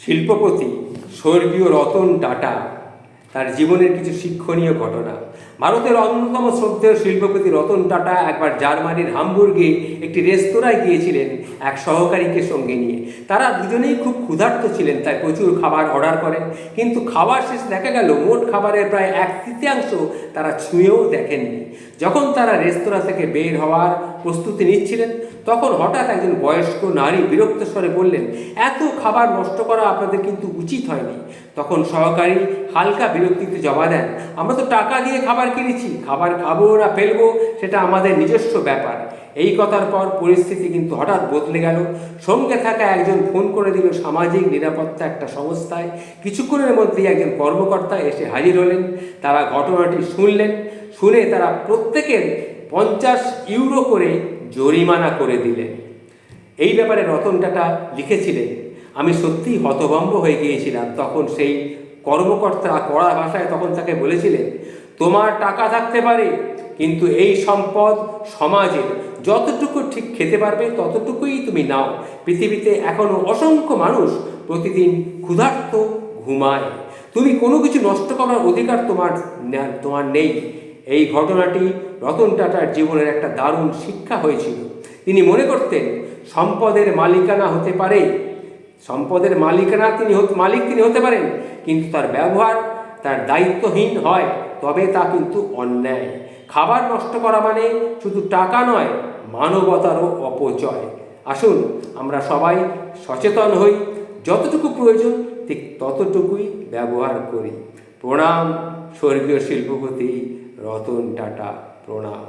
শিল্পপতি স্বর্গীয় রতন টাটা তার জীবনের কিছু শিক্ষণীয় ঘটনা। ভারতের অন্যতম শ্রদ্ধেয় শিল্পপতি রতন টাটা একবার জার্মানির হামবুর্গে একটি রেস্তোরাঁয় গিয়েছিলেন এক সহকারীকে সঙ্গে নিয়ে। তারা দুজনেই খুব ক্ষুধার্ত ছিলেন, তাই প্রচুর খাবার অর্ডার করেন। কিন্তু খাবার শেষে দেখা গেল মোট খাবারের প্রায় 1/3 তারা ছুঁয়েও দেখেননি। যখন তারা রেস্তোরাঁ থেকে বের হওয়ার প্রস্তুতি নিচ্ছিলেন, তখন হঠাৎ একজন বয়স্ক নারী বিরক্ত স্বরে বললেন, এত খাবার নষ্ট করা আপনাদের কিন্তু উচিত হয়নি। তখন সহকারী হালকা বিরক্তিতে জবাব দেন, আমরা তো টাকা দিয়ে খাবার কিনেছি, খাবার খাবো না ফেলবো সেটা আমাদের নিজস্ব ব্যাপার। এই কথার পর পরিস্থিতি কিন্তু হঠাৎ বদলে গেল। সঙ্গে থাকা একজন ফোন করে দিল সামাজিক নিরাপত্তা একটা সংস্থায়। কিছুক্ষণের মধ্যেই একজন কর্মকর্তা এসে হাজির হলেন। তারা ঘটনাটি শুনলেন। শুনে তারা প্রত্যেকের 50 ইউরো করে জরিমানা করে দিলেন। এই ব্যাপারে রতন টাটা লিখেছিলেন, আমি সত্যিই হতভম্ব হয়ে গিয়েছিলাম। তখন সেই কর্মকর্তা কড়া ভাষায় তখন তাকে বলেছিলেন, তোমার টাকা থাকতে পারে, কিন্তু এই সম্পদ সমাজের, যতটুকু ঠিক খেতে পারবে ততটুকুই তুমি নাও। পৃথিবীতে এখনও অসংখ্য মানুষ প্রতিদিন ক্ষুধার্ত ঘুমায়। তুমি কোনো কিছু নষ্ট করার অধিকার তোমার নেই। এই ঘটনাটি রতন টাটার জীবনের একটা দারুণ শিক্ষা হয়েছিল। তিনি মনে করতেন সম্পদের মালিকানা হতে পারে, সম্পদের মালিক তিনি হতে পারেন, কিন্তু তার ব্যবহার তার দায়িত্বহীন হয় তবে তা কিন্তু অন্যায়। খাবার নষ্ট করা মানে শুধু টাকা নয়, মানবতারও অপচয়। আসুন আমরা সবাই সচেতন হই, যতটুকু প্রয়োজন ঠিক ততটুকুই ব্যবহার করি। প্রণাম স্বর্গীয় শিল্পপতি রতন টাটা, প্রণাম।